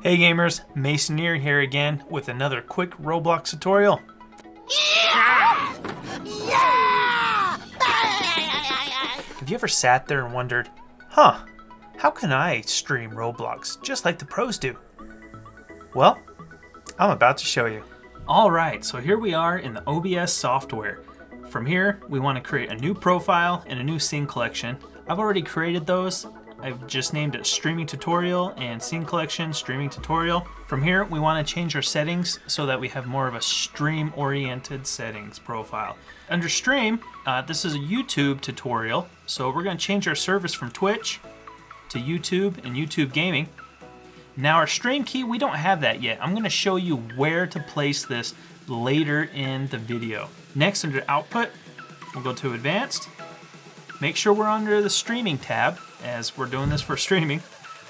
Hey gamers, Mesoneer here again with another quick Roblox tutorial. Have you ever sat there and wondered, how can I stream Roblox just like the pros do? Well, I'm about to show you. Alright, so here we are in the OBS software. From here, we want to create a new profile and a new scene collection. I've already created those. I've just named it Streaming Tutorial and Scene Collection Streaming Tutorial. From here, we want to change our settings so that we have more of a stream-oriented settings profile. Under Stream, this is a YouTube tutorial, so we're going to change our service from Twitch to YouTube and YouTube Gaming. Now our stream key, we don't have that yet. I'm going to show you where to place this later in the video. Next, under Output, we'll go to Advanced. Make sure we're under the Streaming tab, as we're doing this for streaming.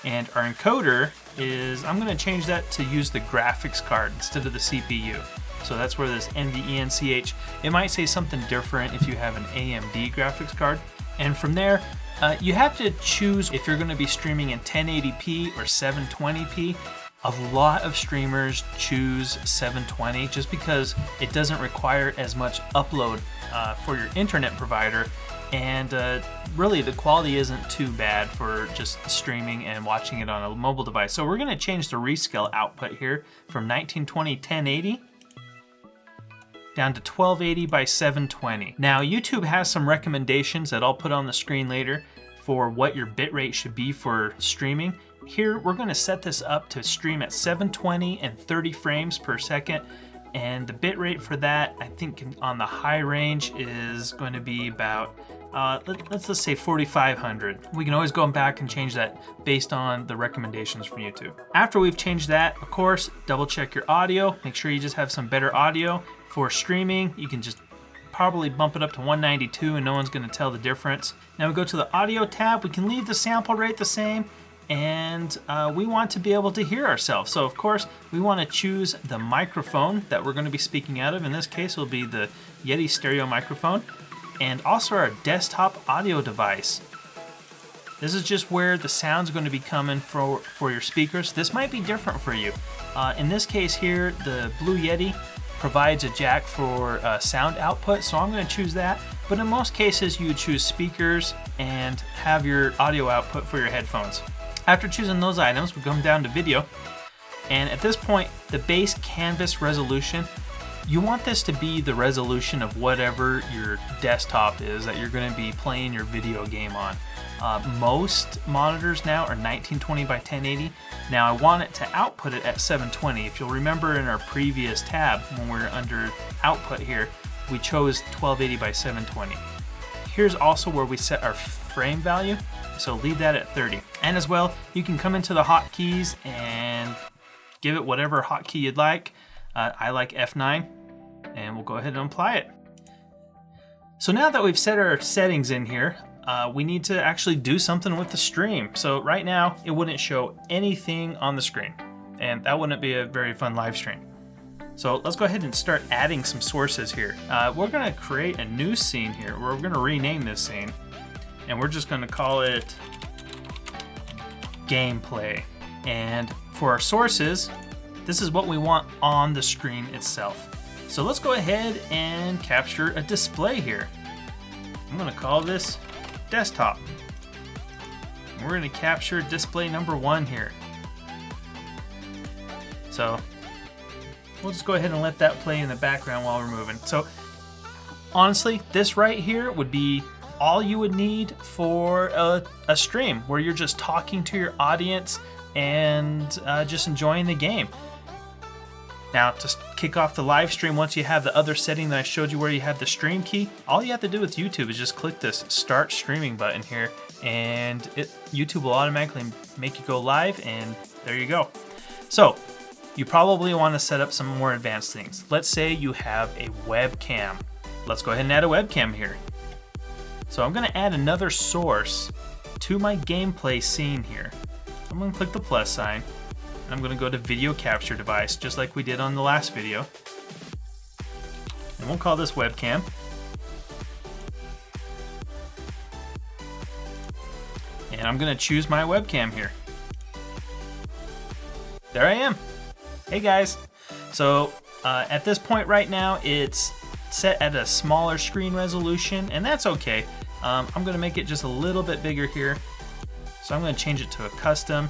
And our encoder is, I'm going to change that to use the graphics card instead of the CPU. So that's where this NVENCH, it might say something different if you have an AMD graphics card. And from there, you have to choose if you're going to be streaming in 1080p or 720p. A lot of streamers choose 720 just because it doesn't require as much upload for your internet provider. And really the quality isn't too bad for just streaming and watching it on a mobile device. So we're going to change the rescale output here from 1920 1080 down to 1280 by 720. Now YouTube has some recommendations that I'll put on the screen later for what your bitrate should be for streaming. Here we're going to set this up to stream at 720 and 30 frames per second. And the bitrate for that, I think on the high range is going to be about, let's say 4,500. We can always go back and change that based on the recommendations from YouTube. After we've changed that, of course, double check your audio. Make sure you just have some better audio. For streaming, you can just probably bump it up to 192 and no one's going to tell the difference. Now we go to the audio tab. We can leave the sample rate the same. And we want to be able to hear ourselves. So of course, we want to choose the microphone that we're going to be speaking out of. In this case, it will be the Yeti stereo microphone, and also our desktop audio device. This is just where the sound's going to be coming for your speakers. This might be different for you. In this case here, the BlueYeti provides a jack for sound output, so I'm going to choose that. But in most cases, you would choose speakers and have your audio output for your headphones. After choosing those items, we come down to video. And at this point, the base canvas resolution, you want this to be the resolution of whatever your desktop is that you're going to be playing your video game on. Most monitors now are 1920 by 1080. Now I want it to output it at 720. If you'll remember in our previous tab, when we're under output here, we chose 1280 by 720. Here's also where we set our frame value. So leave that at 30. And as well, you can come into the hotkeys and give it whatever hotkey you'd like. I like F9, and we'll go ahead and apply it. So now that we've set our settings in here, we need to actually do something with the stream. So right now, it wouldn't show anything on the screen, and that wouldn't be a very fun live stream. So let's go ahead and start adding some sources here. We're gonna create a new scene here. We're gonna rename this scene. And we're just going to call it gameplay. And for our sources, this is what we want on the screen itself. So let's go ahead and capture a display here. I'm going to call this desktop. And we're going to capture display number 1 here. So we'll just go ahead and let that play in the background while we're moving. So honestly, this right here would be all you would need for a stream where you're just talking to your audience and just enjoying the game. Now to kick off the live stream, once you have the other setting that I showed you where you have the stream key, all you have to do with YouTube is just click this start streaming button here, and YouTube will automatically make you go live, and there you go. So you probably want to set up some more advanced things. Let's say you have a webcam. Let's go ahead and add a webcam here. So I'm going to add another source to my gameplay scene here. I'm going to click the plus sign, and I'm going to go to video capture device, just like we did on the last video. And we'll call this webcam. And I'm going to choose my webcam here. there I am. Hey guys. So at this point right now, it's set at a smaller screen resolution, and that's okay. I'm gonna make it just a little bit bigger here. So I'm gonna change it to a custom,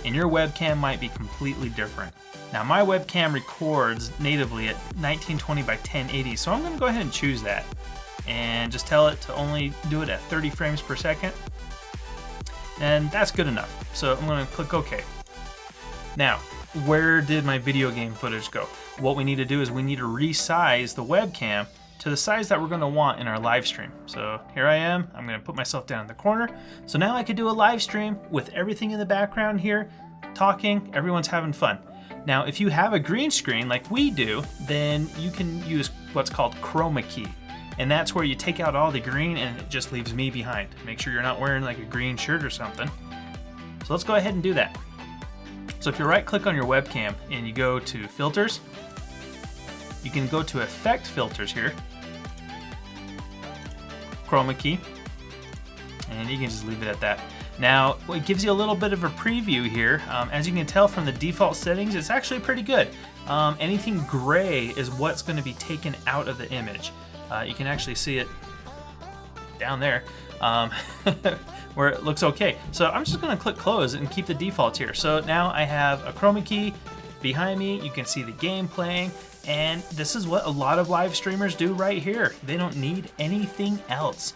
and your webcam might be completely different. Now my webcam records natively at 1920 by 1080, so I'm gonna go ahead and choose that and just tell it to only do it at 30 frames per second. And that's good enough. So I'm gonna click OK. Now, where did my video game footage go? What we need to do is we need to resize the webcam to the size that we're gonna want in our live stream. So here I am, I'm gonna put myself down in the corner. So now I could do a live stream with everything in the background here, talking, everyone's having fun. Now, if you have a green screen like we do, then you can use what's called chroma key. And that's where you take out all the green and it just leaves me behind. Make sure you're not wearing like a green shirt or something. So let's go ahead and do that. So if you right click on your webcam and you go to filters, you can go to effect filters here, chroma key, and you can just leave it at that. Now, it gives you a little bit of a preview here. As you can tell from the default settings, it's actually pretty good. Anything gray is what's going to be taken out of the image. You can actually see it down there where it looks okay. So I'm just going to click close and keep the defaults here. So now I have a chroma key behind me. You can see the game playing, and this is what a lot of live streamers do right here. They don't need anything else.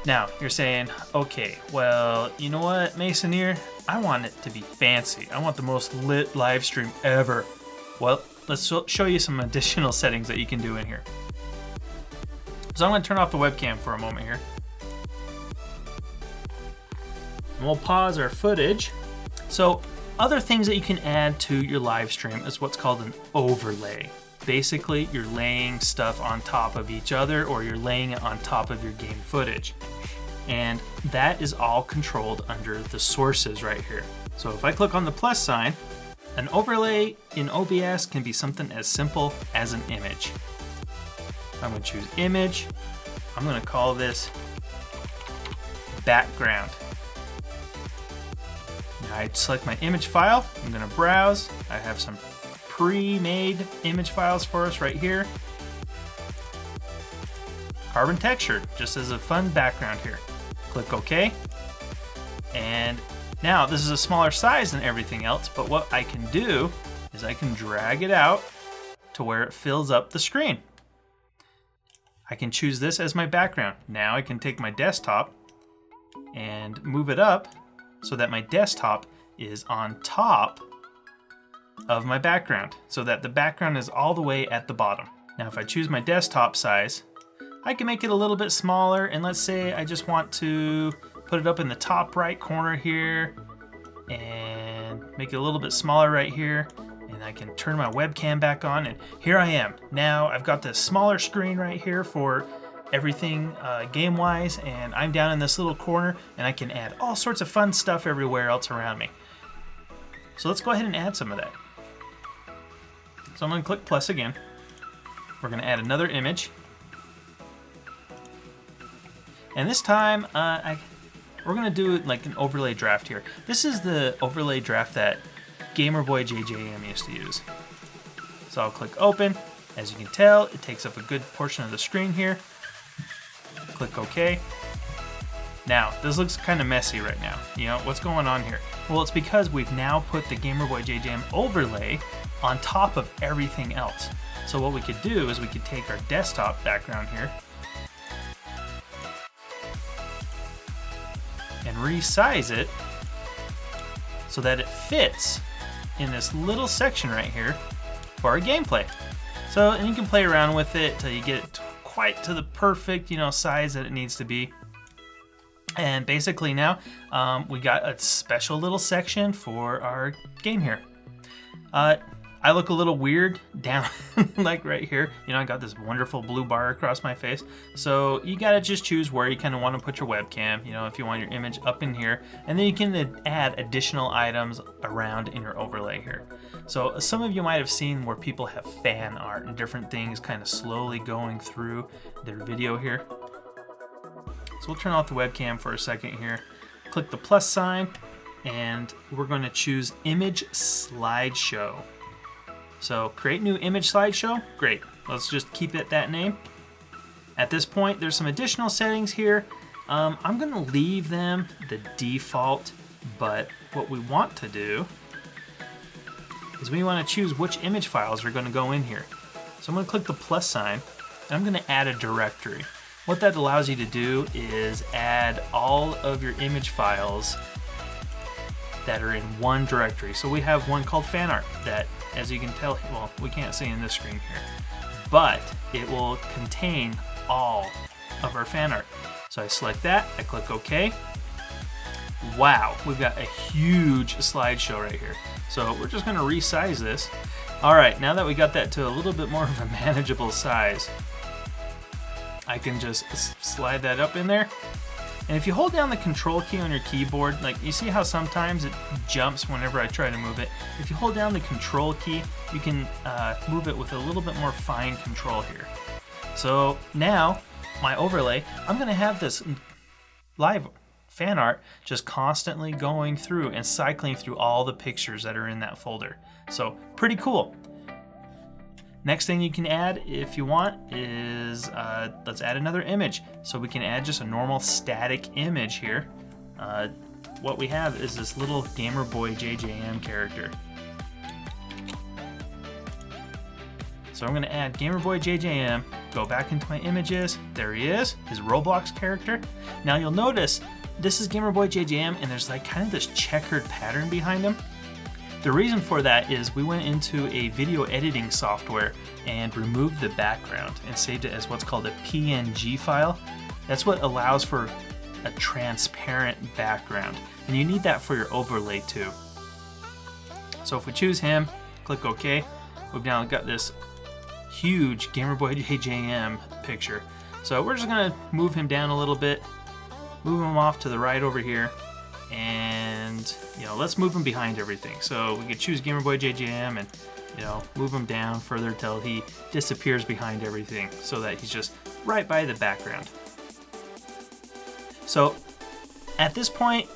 Now, you're saying, okay, well, you know what, Mesoneer? I want it to be fancy. I want the most lit live stream ever. Well, let's show you some additional settings that you can do in here. So I'm going to turn off the webcam for a moment here. And we'll pause our footage. So, other things that you can add to your live stream is what's called an overlay. Basically, you're laying stuff on top of each other, or you're laying it on top of your game footage. And that is all controlled under the sources right here. So if I click on the plus sign, an overlay in OBS can be something as simple as an image. I'm going to choose image. I'm going to call this background. Now I select my image file. I'm going to browse. I have some pre-made image files for us right here. Carbon texture, just as a fun background here. Click OK. And now this is a smaller size than everything else, but what I can do is I can drag it out to where it fills up the screen. I can choose this as my background. Now I can take my desktop and move it up so that my desktop is on top of my background, so that the background is all the way at the bottom. Now if I choose my desktop size, I can make it a little bit smaller, and let's say I just want to put it up in the top right corner here and make it a little bit smaller right here, and I can turn my webcam back on, and here I am. Now I've got this smaller screen right here for everything game-wise, and I'm down in this little corner, and I can add all sorts of fun stuff everywhere else around me. So let's go ahead and add some of that. So I'm going to click plus again. We're going to add another image. And this time, we're going to do like an overlay draft here. This is the overlay draft that GamerBoyJJM used to use. So I'll click open. As you can tell, it takes up a good portion of the screen here. Click OK. Now, this looks kind of messy right now. You know, what's going on here? Well, it's because we've now put the GamerBoyJJM overlay on top of everything else. So what we could do is we could take our desktop background here and resize it so that it fits in this little section right here for our gameplay. So, and you can play around with it till you get it quite to the perfect, size that it needs to be. And basically now we got a special little section for our game here. I look a little weird down like right here. I got this wonderful blue bar across my face. So you gotta just choose where you kind of want to put your webcam, if you want your image up in here. And then you can add additional items around in your overlay here. So some of you might have seen where people have fan art and different things kind of slowly going through their video here. So we'll turn off the webcam for a second here. Click the plus sign. and we're going to choose image slideshow. So create new image slideshow. Great. Let's just keep it that name. At this point, there's some additional settings here. I'm going to leave them the default, but what we want to do is we want to choose which image files are going to go in here. So I'm going to click the plus sign, and I'm going to add a directory. What that allows you to do is add all of your image files that are in one directory. So we have one called fan art that, as you can tell, well, we can't see in this screen here, but it will contain all of our fan art. So I select that, I click OK. Wow, we've got a huge slideshow right here. So we're just gonna resize this. All right, now that we got that to a little bit more of a manageable size, I can just slide that up in there. And if you hold down the control key on your keyboard, like you see how sometimes it jumps whenever I try to move it. If you hold down the control key, you can move it with a little bit more fine control here. So now my overlay, I'm gonna have this live fan art just constantly going through and cycling through all the pictures that are in that folder. So pretty cool. Next thing you can add if you want is, let's add another image. So we can add just a normal static image here. What we have is this little GamerBoyJJM character. So I'm gonna add GamerBoyJJM, go back into my images, there he is, his Roblox character. Now you'll notice this is GamerBoyJJM and there's like kind of this checkered pattern behind him. The reason for that is we went into a video editing software and removed the background and saved it as what's called a PNG file. That's what allows for a transparent background, and you need that for your overlay too. So if we choose him, click OK, we've now got this huge GamerBoyJJM picture. So we're just gonna move him down a little bit, move him off to the right over here, and let's move him behind everything. So we could choose GamerBoyJJM and move him down further till he disappears behind everything so that he's just right by the background. So at this point,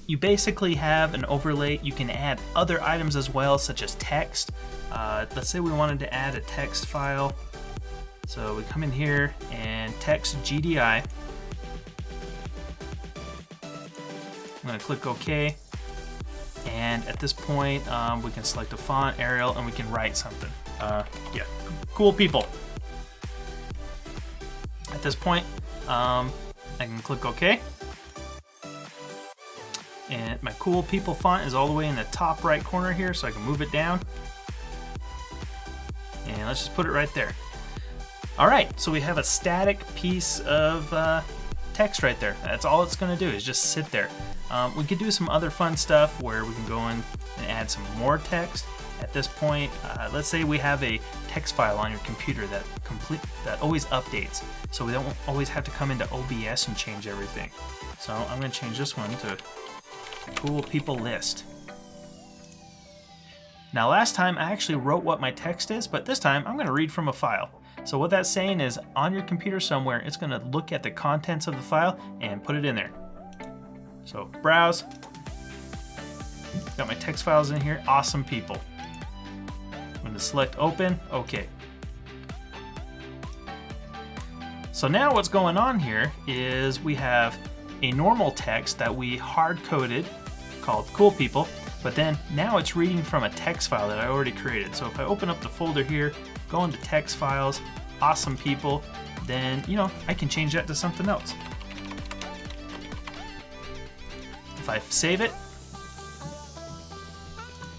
you basically have an overlay. You can add other items as well, such as text. Let's say we wanted to add a text file. So we come in here and text GDI. I'm going to click OK, and at this point we can select a font, Arial, and we can write something. Yeah, cool people. At this point I can click OK, and my cool people font is all the way in the top right corner here, so I can move it down, and let's just put it right there. Alright, so we have a static piece of text right there. That's all it's going to do, is just sit there. We could do some other fun stuff where we can go in and add some more text. At this point, let's say we have a text file on your computer that always updates, so we don't always have to come into OBS and change everything. So I'm going to change this one to cool people list. Now last time I actually wrote what my text is, but this time I'm going to read from a file. So what that's saying is on your computer somewhere, it's going to look at the contents of the file and put it in there. So browse, got my text files in here, awesome people. I'm going to select open, OK. So now what's going on here is we have a normal text that we hard-coded called cool people, but then now it's reading from a text file that I already created. So if I open up the folder here, go into text files, awesome people, then I can change that to something else. If I save it,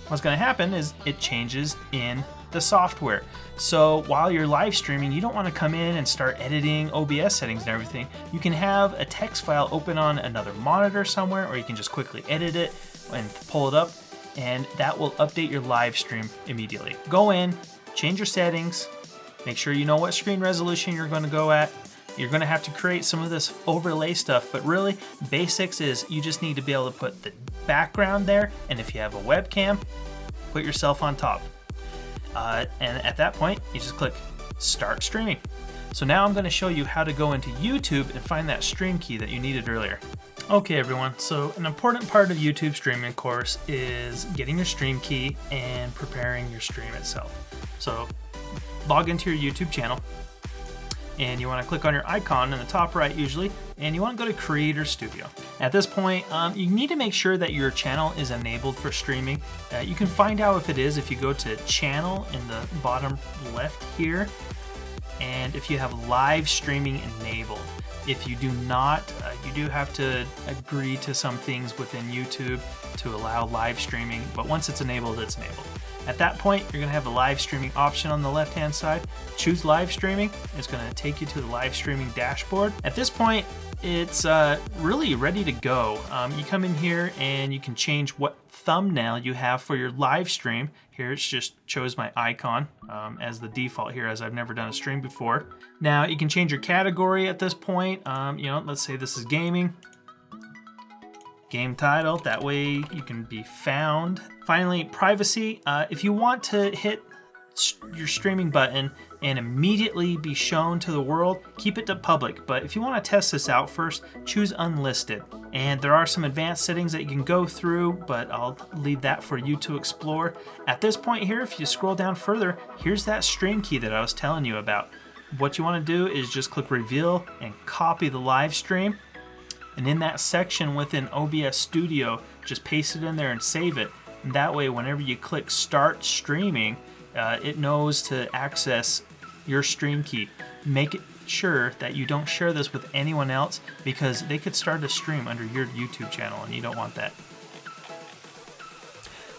what's going to happen is it changes in the software. So while you're live streaming, you don't want to come in and start editing OBS settings and everything. You can have a text file open on another monitor somewhere, or you can just quickly edit it and pull it up, and that will update your live stream immediately. Go in, change your settings, make sure you know what screen resolution you're going to go at. You're going to have to create some of this overlay stuff, but really basics is you just need to be able to put the background there, and if you have a webcam, put yourself on top. And at that point, you just click Start Streaming. So now I'm going to show you how to go into YouTube and find that stream key that you needed earlier. Okay everyone, so an important part of YouTube streaming, of course, is getting your stream key and preparing your stream itself. So log into your YouTube channel and you want to click on your icon in the top right usually, and you want to go to Creator Studio. At this point, you need to make sure that your channel is enabled for streaming. You can find out if it is if you go to Channel in the bottom left here, and if you have live streaming enabled. If you do not, you do have to agree to some things within YouTube to allow live streaming, but once it's enabled, it's enabled. At that point, you're gonna have the live streaming option on the left-hand side. Choose live streaming. It's gonna take you to the live streaming dashboard. At this point, it's really ready to go. You come in here and you can change what thumbnail you have for your live stream. Here it's just chose my icon as the default here, as I've never done a stream before. Now you can change your category at this point. You know, let's say this is gaming. Game title, that way you can be found. Finally, privacy. If you want to hit your streaming button and immediately be shown to the world, keep it to public. But if you want to test this out first, choose unlisted. And there are some advanced settings that you can go through, but I'll leave that for you to explore. At this point here, if you scroll down further, here's that stream key that I was telling you about. What you want to do is just click reveal and copy the live stream. And in that section within OBS Studio, just paste it in there and save it. And that way, whenever you click start streaming, it knows to access your stream key. Make it sure that you don't share this with anyone else, because they could start a stream under your YouTube channel and you don't want that.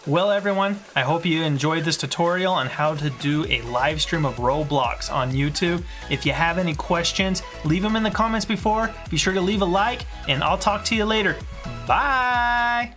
Well everyone, I hope you enjoyed this tutorial on how to do a live stream of Roblox on YouTube. If you have any questions, leave them in the comments before. Be sure to leave a like, and I'll talk to you later. Bye!